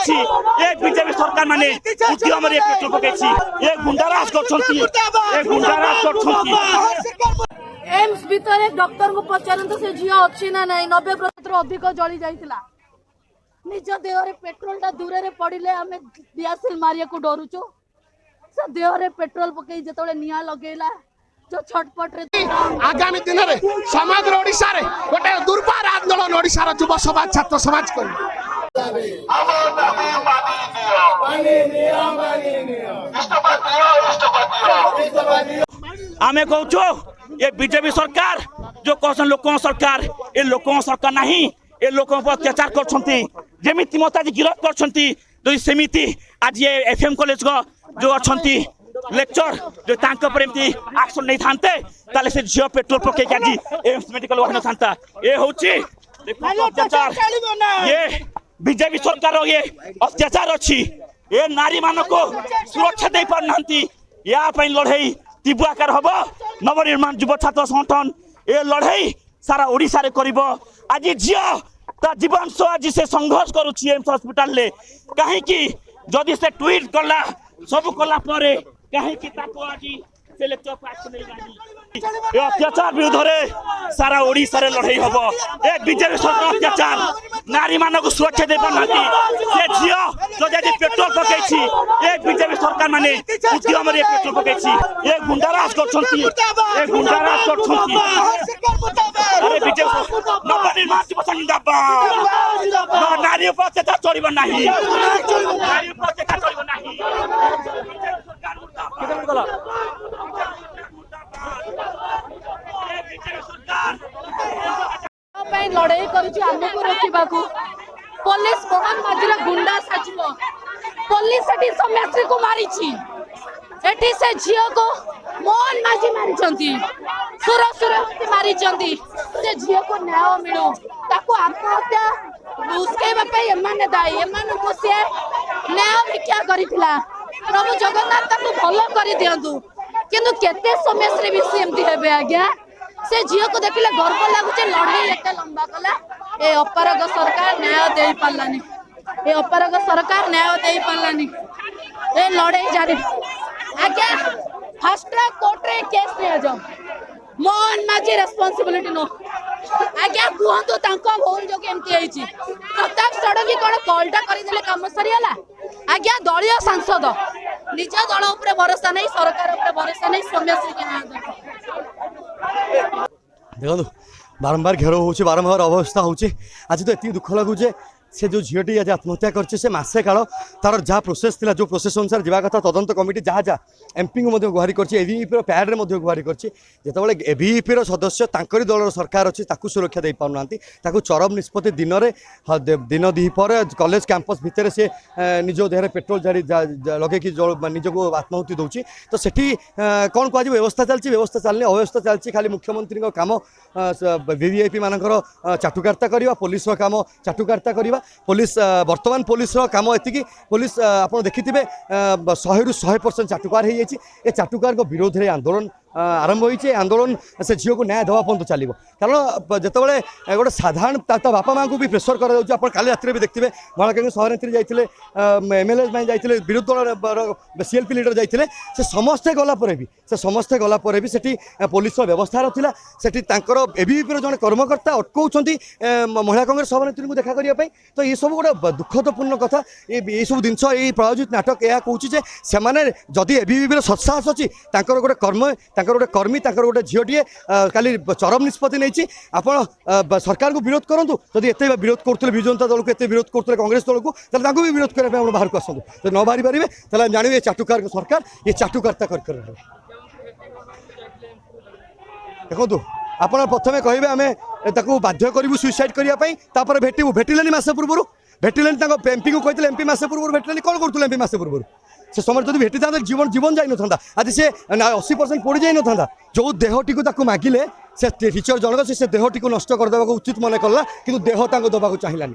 पकई ए BJP सरकार माने उद्यम रे पेट्रोल पकई ए गुंडाराज करछंती ए गुंडाराज करछंती। एम्स भीतर डॉक्टर को पचारंत से झियो अच्छी ना नहीं 90% अधिक जली जाइतिला निज देह रे पेट्रोल टा दूर रे पड़िले हमें दियासिल मारिया को डरुचो से देह रे पेट्रोल पकई जतले निया लगेला जो छटपट रे आगामी दिन रे समाज ओडिसा रे गोटे दुर्बार आंदोलन ओडिसा रे युवा समाज छात्र समाज कर आमे कहूँ ये बीजेपी सरकार जो कहसन लोकों सरकार ये लोकों सरकार नहीं ये लोकों पर अत्याचार करछंती जेमिति मताजी गिरफ्त करछंती तो सेमिति आज ये एफएम कॉलेज को जो अछंती लेक्चर जो तांको पर एमती एक्शन नहीं थांते ताले से जियो पेट्रोल पके के आज एम्स मेडिकल वाहन थांता ए होची अत्याचार ये बीजेपी सरकार ये अत्याचार अछि ए नारी मान को सुरक्षा दे पार नांती या पई लड़ाई तीव्र आकार हम नवनिर्माण युव छात्र संगठन ए लड़ाई सारा ओडिशा रे करिवो आज झियो ता जीवन सो आज से संघर्ष करूछि एम्स हॉस्पिटल ले काहे कि जदि से ट्वीट करला सब कला परे काहे कि ताको आज से लेक्चर पास नहीं गानी ए अत्याचार विरुद्ध रे सारा ओडिशा रे लड़ाई हबो ए बीजेपी सरकार अत्याचार नारी मान को सुरक्षा दे पानाती से झियो तो जदि पेट्रोल पकई छी ए बीजेपी सरकार माने उद्यम रे पेट्रोल पकई छी ए गुंडाराज करछंती ए गुंडाराज करछंती अरे बीजेपी नवनिर्माण युव जिंदाबाद नारी पर अत्याचार चलिबो नाही नारी पर अत्याचार चलिबो नाही सरकार मुर्दाबाद लड़ाई करमको रोकवा पुलिस मोहन माझीर गुंडा साजिब पुलिस सौम्यश्री को मारी एठी से झील को मोहन माझी मारी सुरक्षित मारी से झील को न्याय मिलू ताको आत्महत्या उस्कैवा एमाने दायी एमानकु से न्याय भिक्षा करिथिला प्रभु जगन्नाथ ताको भलो करि दियंतु किंतु केते सौम्यश्री भी सेमती हेबे आज्ञा से झील को देखिले गर्व लगुचे लड़ाई एते लंबा कला ए अपराग सरकार न्याय दे पालानी ए अपराग सरकार न्याय दे पालानी ए लड़ाई जारी आज्ञा फास्ट ट्रैक कोर्ट रे केस ले जाओ मोहन माझी रेस्पोंसिबिलिटी नो आज्ञा कहंतु तांको भूल जो केमती आइची प्रताप सड़की कोन कॉलटा करि देले काम सरियाला आज्ञा दलीय सांसद निज दल ऊपर भरोसा नहीं सरकार ऊपर भरोसा नहीं सौम्यश्री के नाम देखो बारंबार घेर हो बारंबार अवस्था हो आज तो ये दुख लगुचे से जो झीटी आज आत्महत्या कर मसे काल तार जहाँ प्रोसेस थी जो प्रोसेस अनुसार जावा कथा तदंत कमिटी जहाँ जहाँ एमपी को गुहारी कर एवीपी पैड में गुहारी करते एवीपी सदस्य तांकरी दलर सरकार अच्छी सुरक्षा दे पार ना चरम निष्पत्ति दिन में दिन दीपर कॉलेज कैंपस भितर से निज देह पेट्रोल जारी लगे निजक आत्माहुति दूसरी तो सेठी कौन कह व्यवस्था चलनी अव्यवस्था चलती खाली मुख्यमंत्री काम वीवीआईपी मानकर चाटुकारिता करवा पुलिस काम चाटुकारिता करवा पुलिस वर्तमान पुलिस काम एति पुलिस आप देखि 100 रु 100% चाटुकार हो जाए चाटुकार विरोध में आंदोलन आरंभ होइए आंदोलन से झील को न्याय देवा पर्यटन चलो कारण जिते गोटे साधारण बापा माँ को भी प्रेसर कर काली रात भी देखते महाकांग्रेस सभानेत्री जाते एमएलए जाते विरोधी दल सीएलपी लीडर जाते से समस्ते गलापर भी से पुलिस व्यवस्था रहा से एबीपी जड़े कर्मकर्ता अटकाउंट महिला कांग्रेस सभानेत्री को देखा करने तो ये सब गोटे दुखदपूर्ण कथा ये सब जिनस ये प्रायोजित नाटक यह कहूँ जदि एबीपी सत्साहस अच्छी गोटे कर्म गोटे कर्मी गोटे झीटीए काली चरम निष्पत्ति नहीं आप सरकार को विरोध करूँ जदि एत विरोध करते विजु जनता दल को एत विरोध करते कांग्रेस दल को भी विरोध करने बाहर को आसतु तो न बाहरी पारे जानवे चाटुकार सरकार ये चाटुकारिता कर देखो आप प्रथम कहे आम बाध्य करूँ सुइसाइड करने भेटू भेटिले मस पूर्व भेटिले एमपी को कहते एमपी मस पूर्व भेटिले कौन करूँ एमपी मस पूर्व से समय जब भेटी था जीवन जीवन जाई न था आज से 80% पड़ जाई न था जो देहटी को मागिले से टीचर जनक से देहटी को नष्ट करदे उचित मन कला कि देह दबा चाहिए।